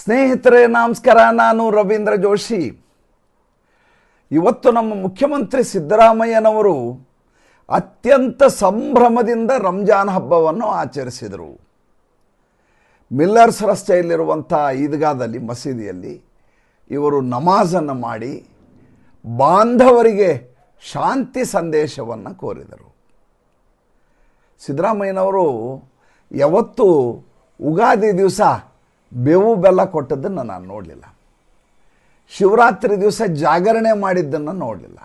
ಸ್ನೇಹಿತರೆ ನಮಸ್ಕಾರ. ನಾನು ರವೀಂದ್ರ ಜೋಶಿ. ಇವತ್ತು ನಮ್ಮ ಮುಖ್ಯಮಂತ್ರಿ ಸಿದ್ದರಾಮಯ್ಯನವರು ಅತ್ಯಂತ ಸಂಭ್ರಮದಿಂದ ರಂಜಾನ್ ಹಬ್ಬವನ್ನು ಆಚರಿಸಿದರು. ಮಿಲ್ಲರ್ಸ್ ರಸ್ತೆಯಲ್ಲಿರುವಂಥ ಈದ್ಗಾದಲ್ಲಿ ಮಸೀದಿಯಲ್ಲಿ ಇವರು ನಮಾಜನ್ನು ಮಾಡಿ ಬಾಂಧವರಿಗೆ ಶಾಂತಿ ಸಂದೇಶವನ್ನು ಕೋರಿದರು. ಸಿದ್ದರಾಮಯ್ಯನವರು ಯಾವತ್ತೂ ಉಗಾದಿ ದಿವಸ ಬೇವು ಬೆಲ್ಲ ಕೊಟ್ಟದ್ದನ್ನು ನಾನು ನೋಡಲಿಲ್ಲ. ಶಿವರಾತ್ರಿ ದಿವಸ ಜಾಗರಣೆ ಮಾಡಿದ್ದನ್ನು ನೋಡಲಿಲ್ಲ.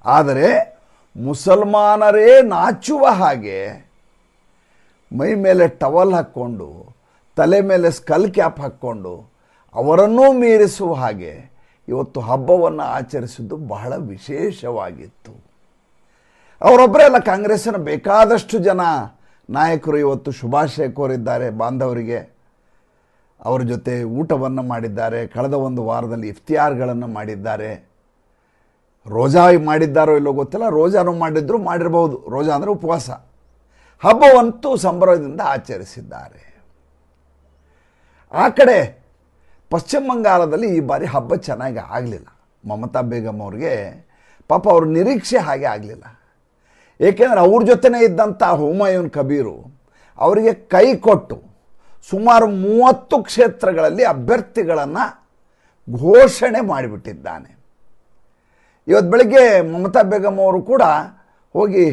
ಆದರೆ ಮುಸಲ್ಮಾನರೇ ನಾಚುವ ಹಾಗೆ ಮೈ ಮೇಲೆ ಟವಲ್ ಹಾಕ್ಕೊಂಡು ತಲೆ ಮೇಲೆ ಸ್ಕಲ್ ಕ್ಯಾಪ್ ಹಾಕ್ಕೊಂಡು ಅವರನ್ನೂ ಮೀರಿಸುವ ಹಾಗೆ ಇವತ್ತು ಹಬ್ಬವನ್ನು ಆಚರಿಸಿದ್ದು ಬಹಳ ವಿಶೇಷವಾಗಿತ್ತು. ಅವರೊಬ್ಬರೇ ಅಲ್ಲ, ಕಾಂಗ್ರೆಸ್ಸಿನ ಬೇಕಾದಷ್ಟು ಜನ ನಾಯಕರು ಇವತ್ತು ಶುಭಾಶಯ ಕೋರಿದ್ದಾರೆ ಬಾಂಧವರಿಗೆ. ಅವರ ಜೊತೆ ಊಟವನ್ನು ಮಾಡಿದ್ದಾರೆ. ಕಳೆದ ಒಂದು ವಾರದಲ್ಲಿ ಇಫ್ತಿಯಾರ್ಗಳನ್ನು ಮಾಡಿದ್ದಾರೆ. ರೋಜಾ ಮಾಡಿದ್ದಾರೋ ಇಲ್ಲೋ ಗೊತ್ತಿಲ್ಲ, ರೋಜಾನು ಮಾಡಿರಬಹುದು. ರೋಜಾ ಅಂದರೆ ಉಪವಾಸ. ಹಬ್ಬವಂತೂ ಸಂಭ್ರಮದಿಂದ ಆಚರಿಸಿದ್ದಾರೆ. ಆ ಕಡೆ ಪಶ್ಚಿಮ ಬಂಗಾಳದಲ್ಲಿ ಈ ಬಾರಿ ಹಬ್ಬ ಚೆನ್ನಾಗಿ ಆಗಲಿಲ್ಲ. ಮಮತಾ ಬೇಗಂ ಅವ್ರಿಗೆ ಪಾಪ ಅವ್ರ ನಿರೀಕ್ಷೆ ಹಾಗೆ ಆಗಲಿಲ್ಲ. ಏಕೆಂದರೆ ಅವ್ರ ಜೊತೆನೇ ಇದ್ದಂಥ ಹುಮಾಯೂನ್ ಕಬೀರು ಅವರಿಗೆ ಕೈ ಕೊಟ್ಟು ಸುಮಾರು 30 ಕ್ಷೇತ್ರಗಳಲ್ಲಿ ಅಭ್ಯರ್ಥಿಗಳನ್ನು ಘೋಷಣೆ ಮಾಡಿಬಿಟ್ಟಿದ್ದಾನೆ. ಇವತ್ತು ಬೆಳಗ್ಗೆ ಮಮತಾ ಬೇಗಂ ಅವರು ಕೂಡ ಹೋಗಿ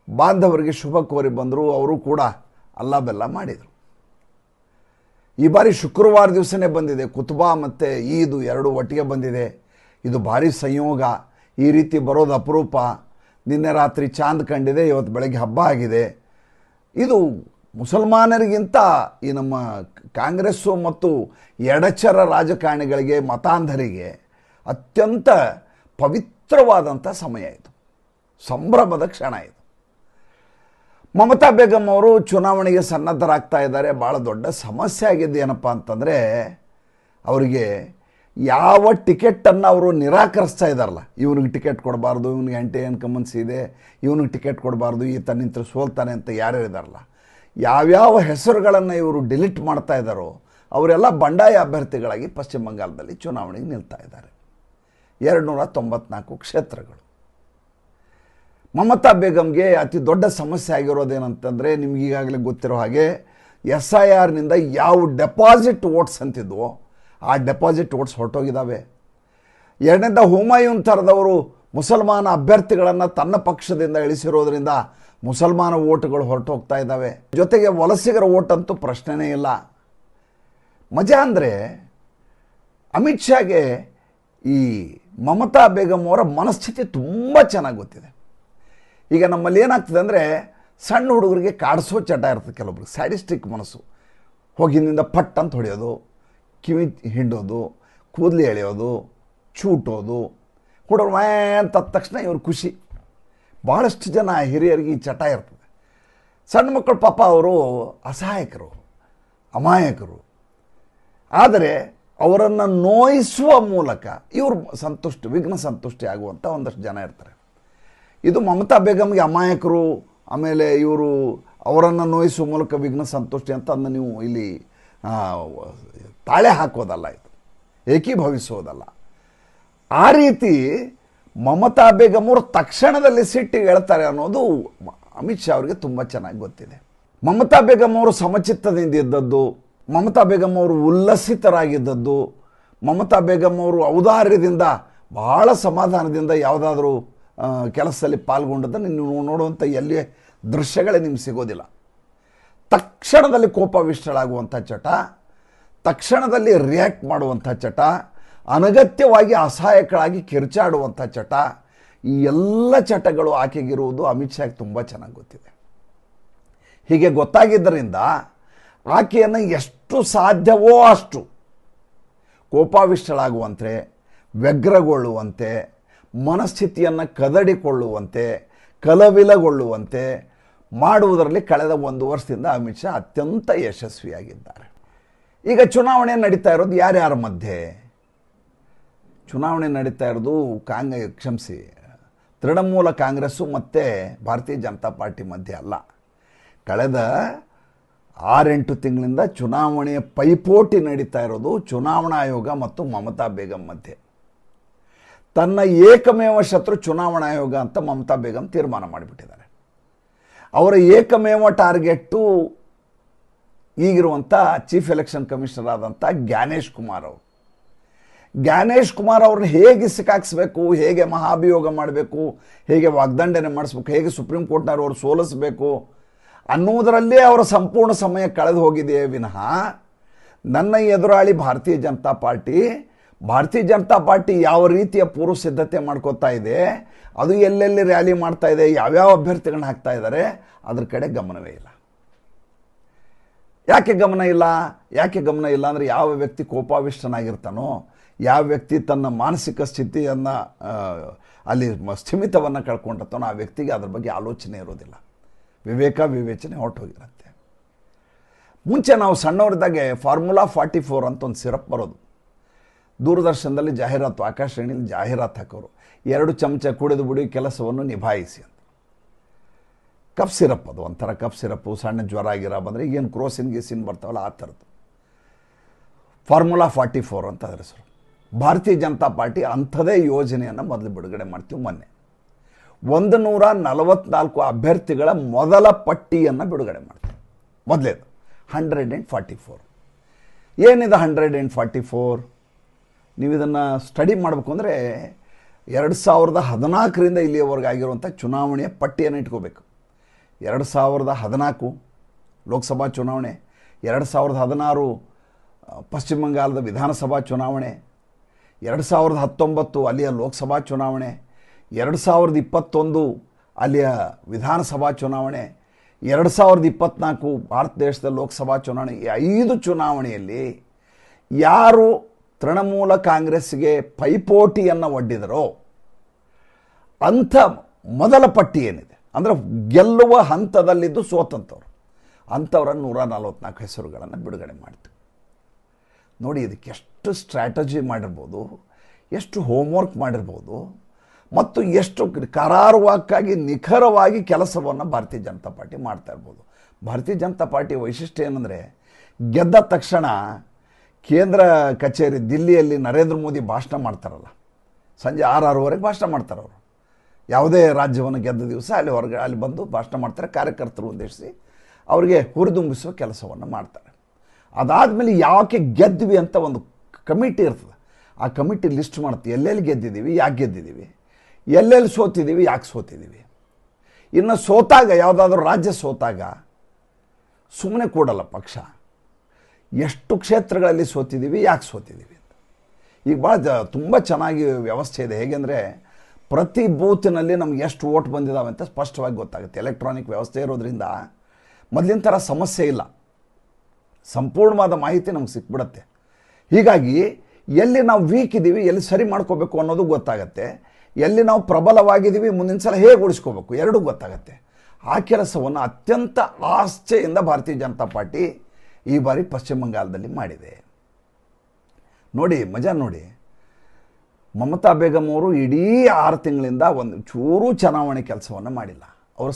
ಬಾಂಧವರಿಗೆ ಶುಭ ಕೋರಿ ಬಂದರು. ಅವರು ಕೂಡ ಅಲ್ಲ ಬೆಲ್ಲ ಮಾಡಿದರು. ಈ ಬಾರಿ ಶುಕ್ರವಾರ ದಿವಸನೇ ಬಂದಿದೆ. ಕುತುಬಾ ಮತ್ತು ಈದು ಎರಡು ಒಟ್ಟಿಗೆ ಬಂದಿದೆ. ಇದು ಭಾರಿ ಸಂಯೋಗ. ಈ ರೀತಿ ಬರೋದು ಅಪರೂಪ. ನಿನ್ನೆ ರಾತ್ರಿ ಚಾಂದ್ ಕಂಡಿದೆ, ಇವತ್ತು ಬೆಳಗ್ಗೆ ಹಬ್ಬ ಆಗಿದೆ. ಇದು ಮುಸಲ್ಮಾನರಿಗಿಂತ ಈ ನಮ್ಮ ಕಾಂಗ್ರೆಸ್ಸು ಮತ್ತು ಎಡಚರ ರಾಜಕಾರಣಿಗಳಿಗೆ, ಮತಾಂಧರಿಗೆ ಅತ್ಯಂತ ಪವಿತ್ರವಾದಂಥ ಸಮಯ ಇದು. ಸಂಭ್ರಮದ ಕ್ಷಣ ಇದು. ಮಮತಾ ಬೇಗಂ ಅವರು ಚುನಾವಣೆಗೆ ಸನ್ನದ್ಧರಾಗ್ತಾ ಇದ್ದಾರೆ. ಭಾಳ ದೊಡ್ಡ ಸಮಸ್ಯೆ ಆಗಿದ್ದು ಏನಪ್ಪ ಅಂತಂದರೆ, ಅವರಿಗೆ ಯಾವ ಟಿಕೆಟನ್ನು ಅವರು ನಿರಾಕರಿಸ್ತಾ ಇದ್ದಾರಲ್ಲ, ಇವನಿಗೆ ಟಿಕೆಟ್ ಕೊಡಬಾರ್ದು, ಇವನಿಗೆ ಆ್ಯಂಟಿ ಇನ್ಕಮನ್ಸಿ ಇದೆ, ಇವನಿಗೆ ಟಿಕೆಟ್ ಕೊಡಬಾರ್ದು, ಈತ ನಿಂತರೆ ಸೋಲ್ತಾನೆ ಅಂತ ಯಾರ್ಯಾರಿದಾರಲ್ಲ, ಯಾವ್ಯಾವ ಹೆಸರುಗಳನ್ನು ಇವರು ಡಿಲೀಟ್ ಮಾಡ್ತಾ ಇದ್ದಾರೋ ಅವರೆಲ್ಲ ಬಂಡಾಯ ಅಭ್ಯರ್ಥಿಗಳಾಗಿ ಪಶ್ಚಿಮ ಬಂಗಾಳದಲ್ಲಿ ಚುನಾವಣೆಗೆ ನಿಲ್ತಾ ಇದ್ದಾರೆ. 294 ಕ್ಷೇತ್ರಗಳು. ಮಮತಾ ಬೇಗಂಗೆ ಅತಿ ದೊಡ್ಡ ಸಮಸ್ಯೆ ಆಗಿರೋದೇನಂತಂದರೆ, ನಿಮಗೀಗಾಗಲೇ ಗೊತ್ತಿರೋ ಹಾಗೆ SIRನಿಂದ ಯಾವ ಡೆಪಾಸಿಟ್ ವೋಟ್ಸ್ ಅಂತಿದ್ವೋ ಆ ಡೆಪಾಸಿಟ್ ವೋಟ್ಸ್ ಹೊರಟೋಗಿದ್ದಾವೆ. ಎರಡನೇದ ಹುಮಾಯೂನ್ ಥರದವರು ಮುಸಲ್ಮಾನ ಅಭ್ಯರ್ಥಿಗಳನ್ನು ತನ್ನ ಪಕ್ಷದಿಂದ ಇಳಿಸಿರೋದ್ರಿಂದ ಮುಸಲ್ಮಾನ ವೋಟುಗಳು ಹೊರಟು ಹೋಗ್ತಾ ಇದ್ದಾವೆ. ಜೊತೆಗೆ ವಲಸಿಗರ ವೋಟಂತೂ ಪ್ರಶ್ನೆನೇ ಇಲ್ಲ. ಮಜಾ ಅಂದರೆ ಅಮಿತ್ ಶಾಗೆ ಈ ಮಮತಾ ಬೇಗಂ ಅವರ ಮನಸ್ಥಿತಿ ತುಂಬ ಚೆನ್ನಾಗಿ ಗೊತ್ತಿದೆ. ಈಗ ನಮ್ಮಲ್ಲಿ ಏನಾಗ್ತದೆ ಅಂದರೆ, ಸಣ್ಣ ಹುಡುಗರಿಗೆ ಕಾಡಿಸೋ ಚಟ ಇರ್ತದೆ ಕೆಲವೊಬ್ರಿಗೆ, ಸ್ಯಾಡಿಸ್ಟಿಕ್ ಮನಸ್ಸು. ಹೋಗಿನಿಂದ ಪಟ್ ಅಂತ ಹೊಡೆಯೋದು, ಕಿವಿ ಹಿಂಡೋದು, ಕೂದಲು ಎಳೆಯೋದು, ಚೂಟೋದು, ಹುಡುಗರು ಮೇ ಅಂತ ತಕ್ಷಣ ಇವ್ರ ಖುಷಿ. ಭಾಳಷ್ಟು ಜನ ಹಿರಿಯರಿಗೆ ಈ ಚಟ ಇರ್ತದೆ. ಸಣ್ಣ ಮಕ್ಕಳು ಪಾಪ ಅವರು ಅಸಹಾಯಕರು, ಅಮಾಯಕರು. ಆದರೆ ಅವರನ್ನು ನೋಯಿಸುವ ಮೂಲಕ ಇವರು ವಿಘ್ನ ಸಂತುಷ್ಟಿ ಆಗುವಂಥ ಒಂದಷ್ಟು ಜನ ಇರ್ತಾರೆ. ಇದು ಮಮತಾ ಬೇಗಂಗೆ ಅಮಾಯಕರು, ಆಮೇಲೆ ಇವರು ಅವರನ್ನು ನೋಯಿಸುವ ಮೂಲಕ ವಿಘ್ನ ಸಂತುಷ್ಟಿ ಅಂತ ಅದನ್ನು ನೀವು ಇಲ್ಲಿ ತಾಳೆ ಹಾಕೋದಲ್ಲ, ಇದು ಏಕೀಭವಿಸೋದಲ್ಲ. ಆ ರೀತಿ ಮಮತಾ ಬೇಗಂ ಅವರು ತಕ್ಷಣದಲ್ಲಿ ಸಿಟ್ಟಿಗೆ ಹೇಳ್ತಾರೆ ಅನ್ನೋದು ಅಮಿತ್ ಶಾ ಅವರಿಗೆ ತುಂಬ ಚೆನ್ನಾಗಿ ಗೊತ್ತಿದೆ. ಮಮತಾ ಬೇಗಂ ಅವರು ಸಮಚಿತ್ತದಿಂದ ಇದ್ದದ್ದು, ಮಮತಾ ಬೇಗಂ ಅವರು ಉಲ್ಲಸಿತರಾಗಿದ್ದದ್ದು, ಮಮತಾ ಬೇಗಂ ಅವರು ಔದಾರ್ಯದಿಂದ ಬಹಳ ಸಮಾಧಾನದಿಂದ ಯಾವುದಾದ್ರೂ ಕೆಲಸದಲ್ಲಿ ಪಾಲ್ಗೊಂಡದ್ದನ್ನು ನೀವು ನೋಡುವಂಥ ಎಲ್ಲಿ ದೃಶ್ಯಗಳೇ ನಿಮ್ಗೆ ಸಿಗೋದಿಲ್ಲ. ತಕ್ಷಣದಲ್ಲಿ ಕೋಪವಿಷ್ಟಳಾಗುವಂಥ ಚಟ, ತಕ್ಷಣದಲ್ಲಿ ರಿಯಾಕ್ಟ್ ಮಾಡುವಂಥ ಚಟ, ಅನಗತ್ಯವಾಗಿ ಅಸಹಾಯಕಳಾಗಿ ಕಿರ್ಚಾಡುವಂಥ ಚಟ, ಈ ಎಲ್ಲ ಚಟಗಳು ಆಕೆಗಿರುವುದು ಅಮಿತ್ ಶಾಗೆ ತುಂಬ ಚೆನ್ನಾಗಿ ಗೊತ್ತಿದೆ. ಹೀಗೆ ಗೊತ್ತಾಗಿದ್ದರಿಂದ ಆಕೆಯನ್ನು ಎಷ್ಟು ಸಾಧ್ಯವೋ ಅಷ್ಟು ಕೋಪಾವಿಷ್ಟಳಾಗುವಂತೆ, ವ್ಯಗ್ರಗೊಳ್ಳುವಂತೆ, ಮನಸ್ಥಿತಿಯನ್ನು ಕದಡಿಕೊಳ್ಳುವಂತೆ, ಕಲವಿಲಗೊಳ್ಳುವಂತೆ ಮಾಡುವುದರಲ್ಲಿ ಕಳೆದ 1 ವರ್ಷದಿಂದ ಅಮಿತ್ ಶಾ ಅತ್ಯಂತ ಯಶಸ್ವಿಯಾಗಿದ್ದಾರೆ. ಈಗ ಚುನಾವಣೆ ನಡೀತಾ ಇರೋದು ಯಾರ್ಯಾರ ಮಧ್ಯೆ? ಚುನಾವಣೆ ನಡೀತಾ ಇರೋದು ತೃಣಮೂಲ ಕಾಂಗ್ರೆಸ್ಸು ಮತ್ತು ಭಾರತೀಯ ಜನತಾ ಪಾರ್ಟಿ ಮಧ್ಯೆ ಅಲ್ಲ. ಕಳೆದ 6-8 ತಿಂಗಳಿಂದ ಚುನಾವಣೆಯ ಪೈಪೋಟಿ ನಡೀತಾ ಇರೋದು ಚುನಾವಣಾ ಆಯೋಗ ಮತ್ತು ಮಮತಾ ಬೇಗಂ ಮಧ್ಯೆ. ತನ್ನ ಏಕಮೇವ ಶತ್ರು ಚುನಾವಣಾ ಆಯೋಗ ಅಂತ ಮಮತಾ ಬೇಗಂ ತೀರ್ಮಾನ ಮಾಡಿಬಿಟ್ಟಿದ್ದಾರೆ. ಅವರ ಏಕಮೇವ ಟಾರ್ಗೆಟ್ಟು ಈಗಿರುವಂಥ ಚೀಫ್ ಎಲೆಕ್ಷನ್ ಕಮಿಷನರ್ ಆದಂಥ ಜ್ಞಾನೇಶ್ ಕುಮಾರ್ ಅವರು. ಜ್ಞಾನೇಶ್ ಕುಮಾರ್ ಅವ್ರನ್ನ ಹೇಗೆ ಸಿಕ್ಕಾಕ್ಸ್ಬೇಕು, ಹೇಗೆ ಮಹಾಭಿಯೋಗ ಮಾಡಬೇಕು, ಹೇಗೆ ವಾಗ್ದಂಡನೆ ಮಾಡಿಸ್ಬೇಕು, ಹೇಗೆ ಸುಪ್ರೀಂ ಕೋರ್ಟ್ನವ್ರು ಸೋಲಿಸಬೇಕು ಅನ್ನುವುದರಲ್ಲೇ ಅವರ ಸಂಪೂರ್ಣ ಸಮಯ ಕಳೆದು ಹೋಗಿದೆಯೇ ವಿನಃ ನನ್ನ ಎದುರಾಳಿ ಭಾರತೀಯ ಜನತಾ ಪಾರ್ಟಿ ಯಾವ ರೀತಿಯ ಪೂರ್ವ ಸಿದ್ಧತೆ ಮಾಡ್ಕೋತಾ ಇದೆ, ಅದು ಎಲ್ಲೆಲ್ಲಿ ರ್ಯಾಲಿ ಮಾಡ್ತಾ ಇದೆ, ಯಾವ್ಯಾವ ಅಭ್ಯರ್ಥಿಗಳನ್ನ ಹಾಕ್ತಾ ಇದ್ದಾರೆ, ಅದ್ರ ಕಡೆ ಗಮನವೇ ಇಲ್ಲ. ಯಾಕೆ ಗಮನ ಇಲ್ಲ ಅಂದರೆ ಯಾವ ವ್ಯಕ್ತಿ ಕೋಪಾವಿಷ್ಟನಾಗಿರ್ತಾನೋ, ಯಾವ ವ್ಯಕ್ತಿ ತನ್ನ ಮಾನಸಿಕ ಸ್ಥಿತಿಯನ್ನು ಅಲ್ಲಿ ಸ್ಥಿಮಿತವನ್ನು ಕಳ್ಕೊಂಡಿರ್ತಾನೋ ಆ ವ್ಯಕ್ತಿಗೆ ಅದ್ರ ಬಗ್ಗೆ ಆಲೋಚನೆ ಇರೋದಿಲ್ಲ, ವಿವೇಚನೆ ಹೊರಟೋಗಿರುತ್ತೆ. ಮುಂಚೆ ನಾವು ಸಣ್ಣವರಿದ್ದಾಗೆ ಫಾರ್ಮುಲಾ 44 ಅಂತ ಒಂದು ಸಿರಪ್ ಬರೋದು, ದೂರದರ್ಶನದಲ್ಲಿ ಜಾಹೀರಾತು, ಆಕಾಶವಾಣಿಯಲ್ಲಿ ಜಾಹೀರಾತು ಹಾಕೋರು, 2 ಚಮಚ ಕುಡಿದು ಬಿಡಿ ಕೆಲಸವನ್ನು ನಿಭಾಯಿಸಿ ಅಂತ. ಕಫ್ ಸಿರಪ್, ಅದು ಒಂಥರ ಕಫ್ ಸಿರಪ್ಪು, ಸಣ್ಣ ಜ್ವರ ಗಿರ ಬಂದರೆ ಈಗೇನು ಕ್ರೋಸಿನ್ ಗೀಸಿನ್ ಬರ್ತಾವಲ್ಲ ಆ ಥರದ್ದು. ಫಾರ್ಮುಲಾ 44 ಅಂತ ಅದರ ಹೆಸರು. ಭಾರತೀಯ ಜನತಾ ಪಾರ್ಟಿ ಅಂಥದೇ ಯೋಜನೆಯನ್ನು ಮೊದಲು ಬಿಡುಗಡೆ ಮಾಡ್ತೀವಿ. ಮೊನ್ನೆ 144 ಅಭ್ಯರ್ಥಿಗಳ ಮೊದಲ ಪಟ್ಟಿಯನ್ನು ಬಿಡುಗಡೆ ಮಾಡ್ತೀವಿ. ಮೊದಲೇದು 144. ಏನಿದೆ 144? ನೀವು ಇದನ್ನು ಸ್ಟಡಿ ಮಾಡಬೇಕು ಅಂದರೆ 2014ರಿಂದ ಇಲ್ಲಿಯವರೆಗೆ ಆಗಿರುವಂಥ ಚುನಾವಣೆಯ ಪಟ್ಟಿಯನ್ನು ಇಟ್ಕೋಬೇಕು. 2014 ಲೋಕಸಭಾ ಚುನಾವಣೆ, 2016 ಪಶ್ಚಿಮ ಬಂಗಾಳದ ವಿಧಾನಸಭಾ ಚುನಾವಣೆ, 2019 ಅಲ್ಲಿಯ ಲೋಕಸಭಾ ಚುನಾವಣೆ, 2021 ಅಲ್ಲಿಯ ವಿಧಾನಸಭಾ ಚುನಾವಣೆ, 2024 ಭಾರತ ದೇಶದ ಲೋಕಸಭಾ ಚುನಾವಣೆ. ಈ 5 ಚುನಾವಣೆಯಲ್ಲಿ ಯಾರು ತೃಣಮೂಲ ಕಾಂಗ್ರೆಸ್ಗೆ ಪೈಪೋಟಿಯನ್ನು ಒಡ್ಡಿದರೋ ಅಂಥ ಮೊದಲ ಪಟ್ಟಿ ಏನಿದೆ ಅಂದರೆ ಗೆಲ್ಲುವ ಹಂತದಲ್ಲಿದ್ದು ಸೋತಂಥವ್ರು, ಅಂಥವ್ರ 144 ಹೆಸರುಗಳನ್ನು ಬಿಡುಗಡೆ ಮಾಡ್ತೀವಿ. ನೋಡಿ, ಇದಕ್ಕೆ ಎಷ್ಟು ಸ್ಟ್ರಾಟಜಿ ಮಾಡಿರ್ಬೋದು, ಎಷ್ಟು ಹೋಮ್ವರ್ಕ್ ಮಾಡಿರ್ಬೋದು, ಮತ್ತು ಎಷ್ಟು ಕರಾರುವಾಕ್ಕಾಗಿ ನಿಖರವಾಗಿ ಕೆಲಸವನ್ನು ಭಾರತೀಯ ಜನತಾ ಪಾರ್ಟಿ ಮಾಡ್ತಾ ಇರ್ಬೋದು. ಭಾರತೀಯ ಜನತಾ ಪಾರ್ಟಿ ವೈಶಿಷ್ಟ್ಯ ಏನಂದರೆ, ಗೆದ್ದ ತಕ್ಷಣ ಕೇಂದ್ರ ಕಚೇರಿ ದಿಲ್ಲಿಯಲ್ಲಿ ನರೇಂದ್ರ ಮೋದಿ ಭಾಷಣ ಮಾಡ್ತಾರಲ್ಲ, ಸಂಜೆ 6-6:30 ಭಾಷಣ ಮಾಡ್ತಾರೆ ಅವರು. ಯಾವುದೇ ರಾಜ್ಯವನ್ನು ಗೆದ್ದ ದಿವಸ ಅಲ್ಲಿ ಬಂದು ಭಾಷಣ ಮಾಡ್ತಾರೆ, ಕಾರ್ಯಕರ್ತರು ಉದ್ದೇಶಿಸಿ ಅವರಿಗೆ ಹುರಿದುಂಬಿಸುವ ಕೆಲಸವನ್ನು ಮಾಡ್ತಾರೆ. ಅದಾದಮೇಲೆ ಯಾಕೆ ಗೆದ್ವಿ ಅಂತ ಒಂದು ಕಮಿಟಿ ಇರ್ತದೆ, ಆ ಕಮಿಟಿ ಲಿಸ್ಟ್ ಮಾಡುತ್ತೆ, ಎಲ್ಲೆಲ್ಲಿ ಗೆದ್ದಿದ್ದೀವಿ, ಯಾಕೆ ಗೆದ್ದಿದ್ದೀವಿ, ಎಲ್ಲೆಲ್ಲಿ ಸೋತಿದ್ದೀವಿ, ಯಾಕೆ ಸೋತಿದ್ದೀವಿ. ಇನ್ನು ಸೋತಾಗ, ಯಾವುದಾದ್ರೂ ರಾಜ್ಯ ಸೋತಾಗ ಸುಮ್ಮನೆ ಕೂಡಲ್ಲ ಪಕ್ಷ, ಎಷ್ಟು ಕ್ಷೇತ್ರಗಳಲ್ಲಿ ಸೋತಿದ್ದೀವಿ, ಯಾಕೆ ಸೋತಿದ್ದೀವಿ ಅಂತ. ಈಗ ತುಂಬ ಚೆನ್ನಾಗಿ ವ್ಯವಸ್ಥೆ ಇದೆ. ಹೇಗೆಂದರೆ ಪ್ರತಿ ಬೂತಿನಲ್ಲಿ ನಮ್ಗೆ ಎಷ್ಟು ವೋಟ್ ಬಂದಿದ್ದಾವೆ ಅಂತ ಸ್ಪಷ್ಟವಾಗಿ ಗೊತ್ತಾಗುತ್ತೆ. ಎಲೆಕ್ಟ್ರಾನಿಕ್ ವ್ಯವಸ್ಥೆ ಇರೋದ್ರಿಂದ ಮೊದಲಿನ ಥರ ಸಮಸ್ಯೆ ಇಲ್ಲ, ಸಂಪೂರ್ಣವಾದ ಮಾಹಿತಿ ನಮ್ಗೆ ಸಿಕ್ಬಿಡುತ್ತೆ. ಹೀಗಾಗಿ ಎಲ್ಲಿ ನಾವು ವೀಕ್ ಇದ್ದೀವಿ, ಎಲ್ಲಿ ಸರಿ ಮಾಡ್ಕೋಬೇಕು ಅನ್ನೋದು ಗೊತ್ತಾಗತ್ತೆ, ಎಲ್ಲಿ ನಾವು ಪ್ರಬಲವಾಗಿದ್ದೀವಿ, ಮುಂದಿನ ಸಲ ಹೇಗೆ ಉಳಿಸ್ಕೋಬೇಕು ಎರಡೂ ಗೊತ್ತಾಗತ್ತೆ. ಆ ಕೆಲಸವನ್ನು ಅತ್ಯಂತ ಆಸ್ಥೆಯಿಂದ ಭಾರತೀಯ ಜನತಾ ಪಾರ್ಟಿ ಈ ಬಾರಿ ಪಶ್ಚಿಮ ಬಂಗಾಳದಲ್ಲಿ ಮಾಡಿದೆ. ನೋಡಿ, ಮಜಾ ನೋಡಿ, ಮಮತಾ ಬೇಗಂ ಅವರು ಇಡೀ 6 ತಿಂಗಳಿಂದ ಒಂದು ಚೂರು ಚುನಾವಣೆ ಕೆಲಸವನ್ನು ಮಾಡಿಲ್ಲ. ಅವರ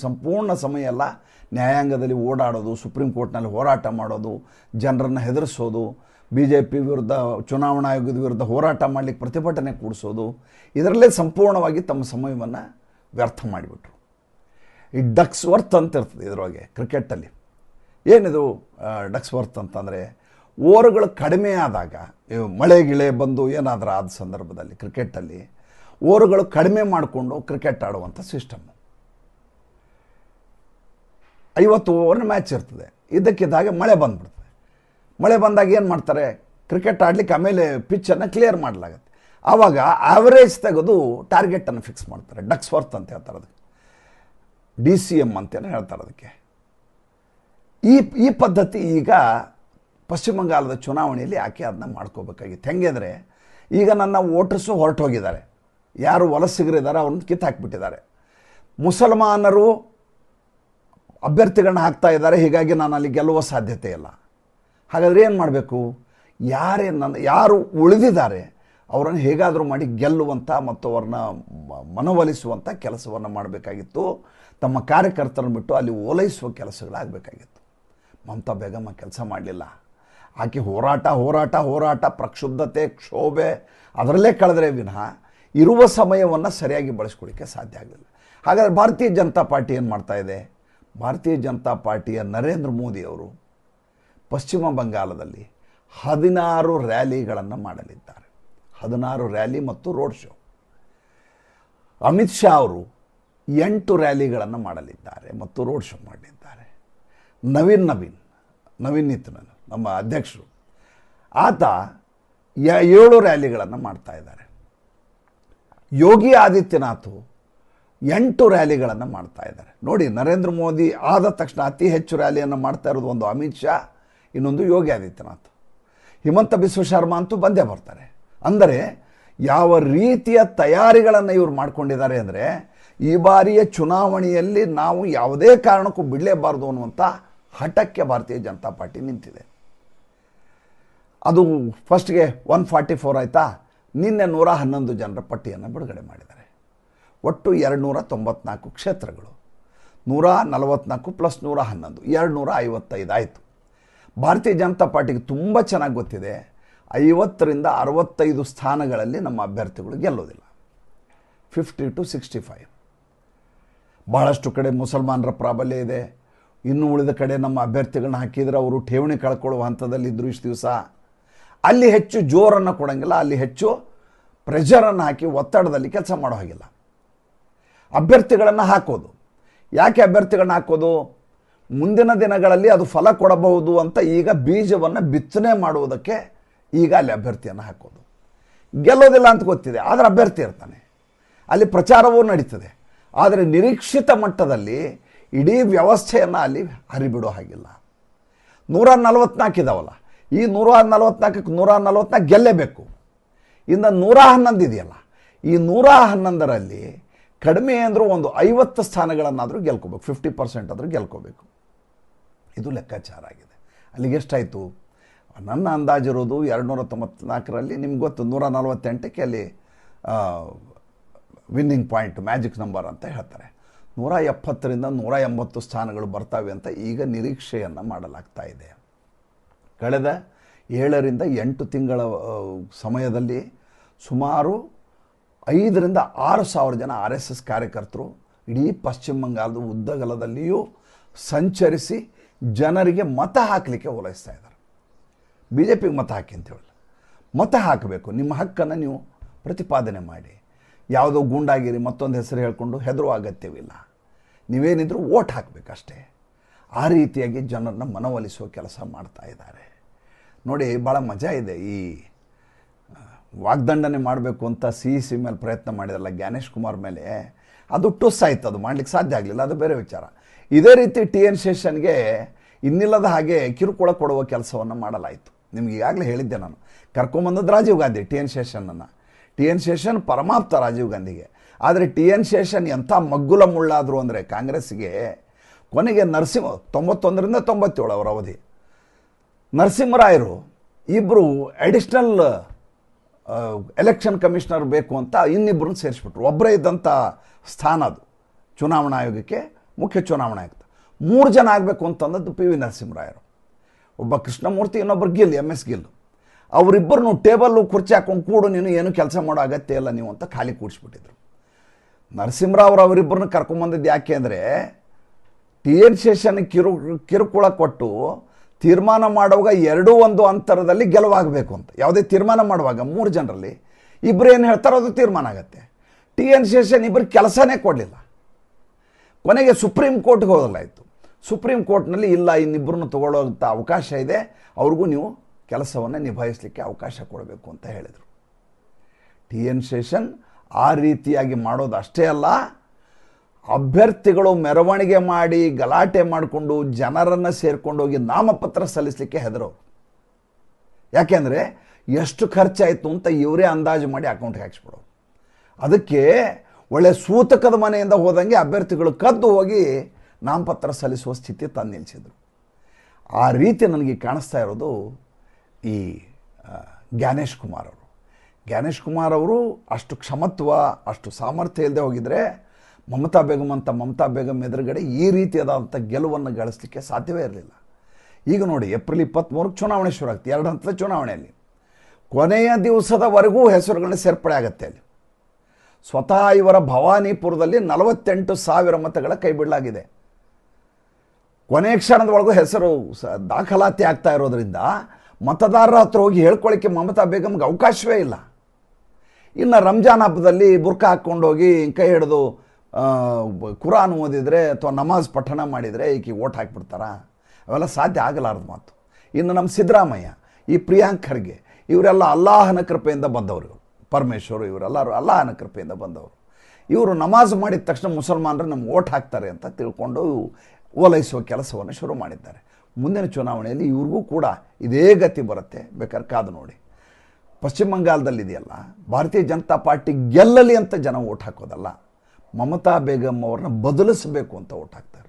ಸಂಪೂರ್ಣ ಸಮಯ ಎಲ್ಲ ನ್ಯಾಯಾಂಗದಲ್ಲಿ ಓಡಾಡೋದು, ಸುಪ್ರೀಂ ಕೋರ್ಟ್ನಲ್ಲಿ ಹೋರಾಟ ಮಾಡೋದು, ಜನರನ್ನು ಹೆದರಿಸೋದು, BJP ವಿರುದ್ಧ, ಚುನಾವಣಾ ಆಯೋಗದ ವಿರುದ್ಧ ಹೋರಾಟ ಮಾಡಲಿಕ್ಕೆ ಪ್ರತಿಭಟನೆ ಕೂಡಿಸೋದು, ಇದರಲ್ಲೇ ಸಂಪೂರ್ಣವಾಗಿ ತಮ್ಮ ಸಮಯವನ್ನು ವ್ಯರ್ಥ ಮಾಡಿಬಿಟ್ರು. ಈ ಡಕ್ಸ್ ವರ್ತ್ ಅಂತ ಇರ್ತದೆ ಇದರೊಳಗೆ ಕ್ರಿಕೆಟಲ್ಲಿ. ಏನಿದು ಡಕ್ಸ್ ವರ್ತ್ ಅಂತಂದರೆ, ಓವರ್ಗಳು ಕಡಿಮೆ ಆದಾಗ, ಮಳೆ ಗಿಳೆ ಬಂದು ಏನಾದರೂ ಆದ ಸಂದರ್ಭದಲ್ಲಿ ಕ್ರಿಕೆಟಲ್ಲಿ ಓವರ್ಗಳು ಕಡಿಮೆ ಮಾಡಿಕೊಂಡು ಕ್ರಿಕೆಟ್ ಆಡುವಂಥ ಸಿಸ್ಟಮ್ಮು. 50 ಓವರ್ನ ಮ್ಯಾಚ್ ಇರ್ತದೆ, ಇದ್ದಕ್ಕಿದ್ದಾಗೆ ಮಳೆ ಬಂದುಬಿಡ್ತದೆ. ಮಳೆ ಬಂದಾಗ ಏನು ಮಾಡ್ತಾರೆ, ಕ್ರಿಕೆಟ್ ಆಡಲಿಕ್ಕೆ ಆಮೇಲೆ ಪಿಚ್ಚನ್ನು ಕ್ಲಿಯರ್ ಮಾಡಲಾಗುತ್ತೆ. ಆವಾಗ ಆವರೇಜ್ ತೆಗೆದು ಟಾರ್ಗೆಟನ್ನು ಫಿಕ್ಸ್ ಮಾಡ್ತಾರೆ. ಡಕ್ಸ್ ವರ್ತ್ ಅಂತ ಹೇಳ್ತಾರೆ, ಅದಕ್ಕೆ DCM ಅಂತೇನು ಹೇಳ್ತಾರೆ ಅದಕ್ಕೆ. ಈ ಪದ್ಧತಿ ಈಗ ಪಶ್ಚಿಮ ಬಂಗಾಳದ ಚುನಾವಣೆಯಲ್ಲಿ ಯಾಕೆ ಅದನ್ನ ಮಾಡ್ಕೋಬೇಕಾಗಿತ್ತು. ಹೆಂಗೆ ಅಂದರೆ, ಈಗ ನನ್ನ ವೋಟರ್ಸು ಹೊರಟೋಗಿದ್ದಾರೆ, ಯಾರು ವಲಸಿಗರಿದ್ದಾರೆ ಅವ್ರನ್ನ ಕಿತ್ತಾಕ್ಬಿಟ್ಟಿದ್ದಾರೆ, ಮುಸಲ್ಮಾನರು ಅಭ್ಯರ್ಥಿಗಳನ್ನ ಹಾಕ್ತಾ ಇದ್ದಾರೆ, ಹೀಗಾಗಿ ನಾನು ಅಲ್ಲಿ ಗೆಲ್ಲುವ ಸಾಧ್ಯತೆ ಇಲ್ಲ. ಹಾಗಾದರೆ ಏನು ಮಾಡಬೇಕು, ಯಾರು ಉಳಿದಿದ್ದಾರೆ ಅವರನ್ನು ಹೇಗಾದರೂ ಮಾಡಿ ಗೆಲ್ಲುವಂಥ ಮತ್ತು ಅವ್ರನ್ನ ಮನವೊಲಿಸುವಂಥ ಕೆಲಸವನ್ನು ಮಾಡಬೇಕಾಗಿತ್ತು. ತಮ್ಮ ಕಾರ್ಯಕರ್ತರನ್ನು ಬಿಟ್ಟು ಅಲ್ಲಿ ಓಲೈಸುವ ಕೆಲಸಗಳಾಗಬೇಕಾಗಿತ್ತು. ಮಮತಾ ಬೇಗಮ್ಮ ಕೆಲಸ ಮಾಡಲಿಲ್ಲ. ಆಕೆ ಹೋರಾಟ ಪ್ರಕ್ಷುಬ್ಧತೆ, ಕ್ಷೋಭೆ ಅದರಲ್ಲೇ ಕಳೆದ್ರೆ ವಿನಃ ಇರುವ ಸಮಯವನ್ನು ಸರಿಯಾಗಿ ಬಳಸ್ಕೊಳ್ಳಿಕ್ಕೆ ಸಾಧ್ಯ ಆಗಲಿಲ್ಲ. ಹಾಗಾದರೆ ಭಾರತೀಯ ಜನತಾ ಪಾರ್ಟಿ ಏನು ಮಾಡ್ತಾ ಇದೆ? ಭಾರತೀಯ ಜನತಾ ಪಾರ್ಟಿಯ ನರೇಂದ್ರ ಮೋದಿ ಅವರು ಪಶ್ಚಿಮ ಬಂಗಾಳದಲ್ಲಿ 16 ರ್ಯಾಲಿಗಳನ್ನು ಮಾಡಲಿದ್ದಾರೆ. 16 ರ್ಯಾಲಿ ಮತ್ತು ರೋಡ್ ಶೋ. ಅಮಿತ್ ಶಾ ಅವರು 8 ರ್ಯಾಲಿಗಳನ್ನು ಮಾಡಲಿದ್ದಾರೆ ಮತ್ತು ರೋಡ್ ಶೋ ಮಾಡಲಿದ್ದಾರೆ. ನವೀನ್ ನಿತ್ಯನ್ ನಮ್ಮ ಅಧ್ಯಕ್ಷರು, ಆತ 7 ರ್ಯಾಲಿಗಳನ್ನು ಮಾಡ್ತಾ ಇದ್ದಾರೆ. ಯೋಗಿ ಆದಿತ್ಯನಾಥ್ 8 ರ್ಯಾಲಿಗಳನ್ನು ಮಾಡ್ತಾ ಇದ್ದಾರೆ. ನೋಡಿ, ನರೇಂದ್ರ ಮೋದಿ ಆದ ತಕ್ಷಣ ಅತಿ ಹೆಚ್ಚು ರ್ಯಾಲಿಯನ್ನು ಮಾಡ್ತಾ ಇರೋದು ಒಂದು ಅಮಿತ್ ಶಾ, ಇನ್ನೊಂದು ಯೋಗಿ ಆದಿತ್ಯನಾಥ್. ಹಿಮಂತ ಬಿಸ್ವ ಶರ್ಮಾ ಅಂತೂ ಬಂದೇ ಬರ್ತಾರೆ. ಅಂದರೆ ಯಾವ ರೀತಿಯ ತಯಾರಿಗಳನ್ನು ಇವರು ಮಾಡ್ಕೊಂಡಿದ್ದಾರೆ ಅಂದರೆ, ಈ ಬಾರಿಯ ಚುನಾವಣೆಯಲ್ಲಿ ನಾವು ಯಾವುದೇ ಕಾರಣಕ್ಕೂ ಬಿಡಲೇಬಾರ್ದು ಅನ್ನುವಂಥ ಹಠಕ್ಕೆ ಭಾರತೀಯ ಜನತಾ ಪಾರ್ಟಿ ನಿಂತಿದೆ. ಅದು ಫಸ್ಟ್ಗೆ 144 ಆಯಿತಾ, ನಿನ್ನೆ 111 ಜನರ ಪಟ್ಟಿಯನ್ನು ಬಿಡುಗಡೆ ಮಾಡಿದ್ದಾರೆ. ಒಟ್ಟು 294 ಕ್ಷೇತ್ರಗಳು, 144 ಪ್ಲಸ್ 111 255 ಆಯಿತು. ಭಾರತೀಯ ಜನತಾ ಪಾರ್ಟಿಗೆ ತುಂಬ ಚೆನ್ನಾಗಿ ಗೊತ್ತಿದೆ, 50ರಿಂದ 65 ಸ್ಥಾನಗಳಲ್ಲಿ ನಮ್ಮ ಅಭ್ಯರ್ಥಿಗಳು ಗೆಲ್ಲೋದಿಲ್ಲ. 50 to 65. ಬಹಳಷ್ಟು ಕಡೆ ಮುಸಲ್ಮಾನರ ಪ್ರಾಬಲ್ಯ ಇದೆ. ಇನ್ನು ಉಳಿದ ಕಡೆ ನಮ್ಮ ಅಭ್ಯರ್ಥಿಗಳನ್ನ ಹಾಕಿದರೆ ಅವರು ಠೇವಣಿ ಕಳ್ಕೊಳ್ಳುವ ಹಂತದಲ್ಲಿದ್ದರು ಇಷ್ಟು ದಿವಸ. ಅಲ್ಲಿ ಹೆಚ್ಚು ಜೋರನ್ನು ಕೊಡೋಂಗಿಲ್ಲ, ಅಲ್ಲಿ ಹೆಚ್ಚು ಪ್ರೆಷರನ್ನು ಹಾಕಿ ಒತ್ತಡದಲ್ಲಿ ಕೆಲಸ ಮಾಡೋ ಹಾಗಿಲ್ಲ. ಅಭ್ಯರ್ಥಿಗಳನ್ನು ಹಾಕೋದು. ಯಾಕೆ ಅಭ್ಯರ್ಥಿಗಳನ್ನ ಹಾಕೋದು? ಮುಂದಿನ ದಿನಗಳಲ್ಲಿ ಅದು ಫಲ ಕೊಡಬಹುದು ಅಂತ ಈಗ ಬೀಜವನ್ನು ಬಿತ್ತನೆ ಮಾಡುವುದಕ್ಕೆ ಈಗ ಅಲ್ಲಿ ಅಭ್ಯರ್ಥಿಯನ್ನು ಹಾಕೋದು. ಗೆಲ್ಲೋದಿಲ್ಲ ಅಂತ ಗೊತ್ತಿದೆ, ಆದರೆ ಅಭ್ಯರ್ಥಿ ಇರ್ತಾನೆ, ಅಲ್ಲಿ ಪ್ರಚಾರವೂ ನಡೀತದೆ. ಆದರೆ ನಿರೀಕ್ಷಿತ ಮಟ್ಟದಲ್ಲಿ ಇಡೀ ವ್ಯವಸ್ಥೆಯನ್ನು ಅಲ್ಲಿ ಹರಿಬಿಡೋ ಹಾಗಿಲ್ಲ. 144 ಇದಾವಲ್ಲ, ಈ 144ಕ್ಕೆ 144 ಗೆಲ್ಲೇಬೇಕು. ಇನ್ನು 111 ಇದೆಯಲ್ಲ, ಈ 111ರಲ್ಲಿ ಕಡಿಮೆ ಅಂದರೂ ಒಂದು 50 ಸ್ಥಾನಗಳನ್ನಾದರೂ ಗೆಲ್ಕೋಬೇಕು, 50% ಆದರೂ ಗೆಲ್ಕೋಬೇಕು. ಇದು ಲೆಕ್ಕಾಚಾರ ಆಗಿದೆ. ಅಲ್ಲಿಗೆ ಎಷ್ಟಾಯಿತು? ನನ್ನ ಅಂದಾಜಿರೋದು 294ರಲ್ಲಿ ನಿಮ್ಗೆ ಗೊತ್ತು, 148ಕ್ಕೆ ಅಲ್ಲಿ ವಿನ್ನಿಂಗ್ ಪಾಯಿಂಟ್, ಮ್ಯಾಜಿಕ್ ನಂಬರ್ ಅಂತ ಹೇಳ್ತಾರೆ. 170ರಿಂದ 180 ಸ್ಥಾನಗಳು ಬರ್ತವೆ ಅಂತ ಈಗ ನಿರೀಕ್ಷೆಯನ್ನು ಮಾಡಲಾಗ್ತಾ ಇದೆ. ಕಳೆದ 7ರಿಂದ 8 ತಿಂಗಳ ಸಮಯದಲ್ಲಿ ಸುಮಾರು 5ರಿಂದ 6 ಸಾವಿರ ಜನ RSS ಕಾರ್ಯಕರ್ತರು ಇಡೀ ಪಶ್ಚಿಮ ಬಂಗಾಳದ ಉದ್ದಗಲದಲ್ಲಿಯೂ ಸಂಚರಿಸಿ ಜನರಿಗೆ ಮತ ಹಾಕಲಿಕ್ಕೆ ಓಲೈಸ್ತಾ ಇದ್ದಾರೆ. BJPಗೆ ಮತ ಹಾಕಿ ಅಂತ ಹೇಳಲ್ಲ, ಮತ ಹಾಕಬೇಕು. ನಿಮ್ಮ ಹಕ್ಕನ್ನು ನೀವು ಪ್ರತಿಪಾದನೆ ಮಾಡಿ. ಯಾವುದೋ ಗೂಂಡಾಗಿರಿ ಮತ್ತೊಂದು ಹೆಸರು ಹೇಳ್ಕೊಂಡು ಹೆದರುವ ಅಗತ್ಯವಿಲ್ಲ. ನೀವೇನಿದ್ರು ವೋಟ್ ಹಾಕಬೇಕಷ್ಟೇ. ಆ ರೀತಿಯಾಗಿ ಜನರನ್ನ ಮನವೊಲಿಸುವ ಕೆಲಸ ಮಾಡ್ತಾ ಇದ್ದಾರೆ. ನೋಡಿ, ಭಾಳ ಮಜಾ ಇದೆ. ಈ ವಾಗ್ದಂಡನೆ ಮಾಡಬೇಕು ಅಂತ CEC ಮೇಲೆ ಪ್ರಯತ್ನ ಮಾಡಿದಲ್ಲ, ಜ್ಞಾನೇಶ್ ಕುಮಾರ್ ಮೇಲೆ, ಅದು ಟುಸ್ ಆಯ್ತು. ಅದು ಮಾಡಲಿಕ್ಕೆ ಸಾಧ್ಯ ಆಗಲಿಲ್ಲ, ಅದು ಬೇರೆ ವಿಚಾರ. ಇದೇ ರೀತಿ TN ಶೇಷನ್ಗೆ ಇನ್ನಿಲ್ಲದ ಹಾಗೆ ಕಿರುಕುಳ ಕೊಡುವ ಕೆಲಸವನ್ನು ಮಾಡಲಾಯಿತು. ನಿಮ್ಗೆ ಈಗಾಗಲೇ ಹೇಳಿದ್ದೆ ನಾನು. ಕರ್ಕೊಂಬಂದದ್ದು ರಾಜೀವ್ ಗಾಂಧಿ TN ಶೇಷನನ್ನು. TN ಶೇಷನ್ ಪರಮಾಪ್ತ ರಾಜೀವ್ ಗಾಂಧಿಗೆ. ಆದರೆ TN ಶೇಷನ್ ಎಂಥ ಮಗ್ಗುಲ ಮುಳ್ಳಾದರು ಅಂದರೆ ಕಾಂಗ್ರೆಸ್ಸಿಗೆ, ಕೊನೆಗೆ 91ರಿಂದ 97 ಅವರ ಅವಧಿ, ನರಸಿಂಹರಾಯರು ಇಬ್ಬರು ಅಡಿಷ್ನಲ್ ಎಲೆಕ್ಷನ್ ಕಮಿಷನರ್ ಬೇಕು ಅಂತ ಇನ್ನಿಬ್ಬರನ್ನ ಸೇರಿಸ್ಬಿಟ್ರು. ಒಬ್ಬರೇ ಇದ್ದಂಥ ಸ್ಥಾನ ಅದು ಚುನಾವಣಾ ಆಯೋಗಕ್ಕೆ, ಮುಖ್ಯ ಚುನಾವಣಾ ಆಯುಕ್ತ. 3 ಜನ ಆಗಬೇಕು ಅಂತಂದದ್ದು PV ನರಸಿಂಹರಾಯರು. ಒಬ್ಬ ಕೃಷ್ಣಮೂರ್ತಿ, ಇನ್ನೊಬ್ಬರು ಗಿಲ್, MS ಗಿಲ್. ಅವರಿಬ್ಬರನ್ನು ಟೇಬಲ್ಲು ಕುರ್ಚಿ ಹಾಕೊಂಡು ಕೂಡು, ನೀನು ಏನು ಕೆಲಸ ಮಾಡೋ ಅಗತ್ಯ ಇಲ್ಲ ನೀವು ಅಂತ ಖಾಲಿ ಕೂಡಿಸ್ಬಿಟ್ಟಿದ್ರು. ನರಸಿಂಹರಾವ್ ಅವರಿಬ್ಬರನ್ನ ಕರ್ಕೊಂಬಂದಿದ್ದು ಯಾಕೆ ಅಂದರೆ, TN ಶೇಷನ್ ಕಿರುಕುಳ ಕೊಟ್ಟು ತೀರ್ಮಾನ ಮಾಡುವಾಗ 2-1 ಅಂತರದಲ್ಲಿ ಗೆಲುವಾಗಬೇಕು ಅಂತ. ಯಾವುದೇ ತೀರ್ಮಾನ ಮಾಡುವಾಗ 3 ಜನರಲ್ಲಿ ಇಬ್ಬರು ಏನು ಹೇಳ್ತಾರೋ ಅದು ತೀರ್ಮಾನ ಆಗುತ್ತೆ. TN ಶೇಷನ್ ಇಬ್ಬರು ಕೆಲಸನೇ ಕೊಡಲಿಲ್ಲ. ಕೊನೆಗೆ ಸುಪ್ರೀಂ ಕೋರ್ಟ್ಗೆ ಹೋಗಲಾಯಿತು. ಸುಪ್ರೀಂ ಕೋರ್ಟ್ನಲ್ಲಿ ಇಲ್ಲ, ಇನ್ನಿಬ್ಬರನ್ನು ತಗೊಳ್ಳೋಂಥ ಅವಕಾಶ ಇದೆ, ಅವ್ರಿಗೂ ನೀವು ಕೆಲಸವನ್ನು ನಿಭಾಯಿಸಲಿಕ್ಕೆ ಅವಕಾಶ ಕೊಡಬೇಕು ಅಂತ ಹೇಳಿದರು. TN ಶೇಷನ್ ಆ ರೀತಿಯಾಗಿ ಮಾಡೋದು ಅಷ್ಟೇ ಅಲ್ಲ, ಅಭ್ಯರ್ಥಿಗಳು ಮೆರವಣಿಗೆ ಮಾಡಿ ಗಲಾಟೆ ಮಾಡಿಕೊಂಡು ಜನರನ್ನು ಸೇರ್ಕೊಂಡೋಗಿ ನಾಮಪತ್ರ ಸಲ್ಲಿಸಲಿಕ್ಕೆ ಹೆದರೋರು. ಯಾಕೆಂದರೆ ಎಷ್ಟು ಖರ್ಚಾಯಿತು ಅಂತ ಇವರೇ ಅಂದಾಜು ಮಾಡಿ ಅಕೌಂಟ್ಗೆ ಹಾಕಿಸ್ಬಿಡೋರು. ಅದಕ್ಕೆ ಒಳ್ಳೆ ಸೂತಕದ ಮನೆಯಿಂದ ಹೋದಂಗೆ ಅಭ್ಯರ್ಥಿಗಳು ಕದ್ದು ಹೋಗಿ ನಾಮಪತ್ರ ಸಲ್ಲಿಸುವ ಸ್ಥಿತಿ ತಂದು ನಿಲ್ಲಿಸಿದರು. ಆ ರೀತಿ ನನಗೆ ಕಾಣಿಸ್ತಾ ಇರೋದು ಈ ಜ್ಞಾನೇಶ್ ಕುಮಾರ್ ಅವರು. ಜ್ಞಾನೇಶ್ ಕುಮಾರ್ ಅವರು ಅಷ್ಟು ಕ್ಷಮತ್ವ, ಅಷ್ಟು ಸಾಮರ್ಥ್ಯ ಇಲ್ಲದೆ ಹೋಗಿದ್ರೆ ಮಮತಾ ಬೇಗಂ ಎದುರುಗಡೆ ಈ ರೀತಿಯಾದಂಥ ಗೆಲುವನ್ನು ಗಳಿಸಲಿಕ್ಕೆ ಸಾಧ್ಯವೇ ಇರಲಿಲ್ಲ. ಈಗ ನೋಡಿ ಏಪ್ರಿಲ್ 23ಕ್ಕೆ ಚುನಾವಣೆ ಶುರು ಆಗ್ತದೆ, 2 ಹಂತದ ಚುನಾವಣೆಯಲ್ಲಿ ಕೊನೆಯ ದಿವಸದವರೆಗೂ ಹೆಸರುಗಳನ್ನ ಸೇರ್ಪಡೆ ಆಗುತ್ತೆ. ಅಲ್ಲಿ ಸ್ವತಃ ಇವರ ಭವಾನಿಪುರದಲ್ಲಿ 48,000 ಮತಗಳ ಕೈ ಬಿಡಲಾಗಿದೆ. ಕೊನೆಯ ಕ್ಷಣದವರೆಗೂ ಹೆಸರು ದಾಖಲಾತಿ ಆಗ್ತಾ ಇರೋದ್ರಿಂದ ಮತದಾರರ ಹತ್ರ ಹೋಗಿ ಹೇಳ್ಕೊಳ್ಳಿಕ್ಕೆ ಮಮತಾ ಬೇಗಮ್ಗೆ ಅವಕಾಶವೇ ಇಲ್ಲ. ಇನ್ನು ರಂಜಾನ್ ಹಬ್ಬದಲ್ಲಿ ಬುರ್ಕಾ ಹಾಕ್ಕೊಂಡೋಗಿ ಕೈ ಹಿಡಿದು ಕುರಾನ್ ಓದಿದರೆ ಅಥವಾ ನಮಾಜ್ ಪಠಣ ಮಾಡಿದರೆ ಈಕೆ ಓಟ್ ಹಾಕಿಬಿಡ್ತಾರ? ಅವೆಲ್ಲ ಸಾಧ್ಯ ಆಗಲಾರ್ದ ಮಾತು. ಇನ್ನು ನಮ್ಮ ಸಿದ್ದರಾಮಯ್ಯ, ಈ ಪ್ರಿಯಾಂಕ್ ಖರ್ಗೆ, ಇವರೆಲ್ಲ ಅಲ್ಲಾಹನ ಕೃಪೆಯಿಂದ ಬಂದವರು. ಪರಮೇಶ್ವರು ಇವರೆಲ್ಲರೂ ಅಲ್ಲಾಹನ ಕೃಪೆಯಿಂದ ಬಂದವರು. ಇವರು ನಮಾಜ್ ಮಾಡಿದ ತಕ್ಷಣ ಮುಸಲ್ಮಾನರು ನಮ್ಗೆ ಓಟ್ ಹಾಕ್ತಾರೆ ಅಂತ ತಿಳ್ಕೊಂಡು ಓಲೈಸುವ ಕೆಲಸವನ್ನು ಶುರು ಮಾಡಿದ್ದಾರೆ. ಮುಂದಿನ ಚುನಾವಣೆಯಲ್ಲಿ ಇವ್ರಿಗೂ ಕೂಡ ಇದೇ ಗತಿ ಬರುತ್ತೆ, ಬೇಕಾದ್ರೆ ಕಾದು ನೋಡಿ. ಪಶ್ಚಿಮ ಬಂಗಾಳದಲ್ಲಿದೆಯಲ್ಲ, ಭಾರತೀಯ ಜನತಾ ಪಾರ್ಟಿ ಗೆಲ್ಲಲಿ ಅಂತ ಜನ ಓಟ್ ಹಾಕೋದಲ್ಲ, ಮಮತಾ ಬೇಗಮ್ ಅವ್ರನ್ನ ಬದಲಿಸಬೇಕು ಅಂತ ಓಟ್ ಹಾಕ್ತಾರೆ.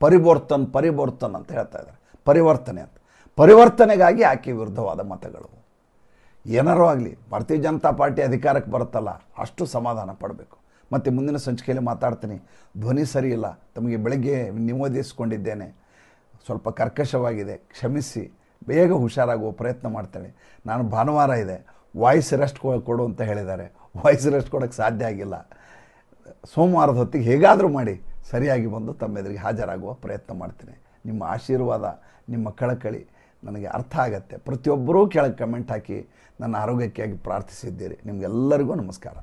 ಪರಿವರ್ತನ್ ಅಂತ ಹೇಳ್ತಾ ಇದ್ದಾರೆ, ಪರಿವರ್ತನೆ ಅಂತ. ಪರಿವರ್ತನೆಗಾಗಿ ಆಕೆ ವಿರುದ್ಧವಾದ ಮತಗಳು. ಏನಾರೂ ಆಗಲಿ, ಭಾರತೀಯ ಜನತಾ ಪಾರ್ಟಿ ಅಧಿಕಾರಕ್ಕೆ ಬರುತ್ತಲ್ಲ, ಅಷ್ಟು ಸಮಾಧಾನ ಪಡಬೇಕು. ಮತ್ತು ಮುಂದಿನ ಸಂಚಿಕೆಯಲ್ಲಿ ಮಾತಾಡ್ತೀನಿ. ಧ್ವನಿ ಸರಿ ಇಲ್ಲ, ತಮಗೆ ಬೆಳಗ್ಗೆ ನಿವೇದಿಸಿಕೊಂಡಿದ್ದೇನೆ, ಸ್ವಲ್ಪ ಕರ್ಕಶವಾಗಿದೆ, ಕ್ಷಮಿಸಿ. ಬೇಗ ಹುಷಾರಾಗುವ ಪ್ರಯತ್ನ ಮಾಡ್ತೇನೆ. ನಾನು ಭಾನುವಾರ ಇದೆ, ವಾಯ್ಸ್ ರೆಸ್ಟ್ ಕೊಡು ಅಂತ ಹೇಳಿದ್ದಾರೆ. ವಾಯ್ಸ್ ರೆಸ್ಟ್ ಕೊಡೋಕ್ಕೆ ಸಾಧ್ಯ ಆಗಿಲ್ಲ. ಸೋಮವಾರದ ಹೊತ್ತಿಗೆ ಹೇಗಾದರೂ ಮಾಡಿ ಸರಿಯಾಗಿ ಬಂದು ತಮ್ಮೆದುರಿಗೆ ಹಾಜರಾಗುವ ಪ್ರಯತ್ನ ಮಾಡ್ತೀನಿ. ನಿಮ್ಮ ಆಶೀರ್ವಾದ, ನಿಮ್ಮ ಕಳಕಳಿ ನನಗೆ ಅರ್ಥ ಆಗತ್ತೆ. ಪ್ರತಿಯೊಬ್ಬರೂ ಕೆಳಗೆ ಕಮೆಂಟ್ ಹಾಕಿ ನನ್ನ ಆರೋಗ್ಯಕ್ಕಾಗಿ ಪ್ರಾರ್ಥಿಸಿದ್ದೀರಿ. ನಿಮಗೆಲ್ಲರಿಗೂ ನಮಸ್ಕಾರ.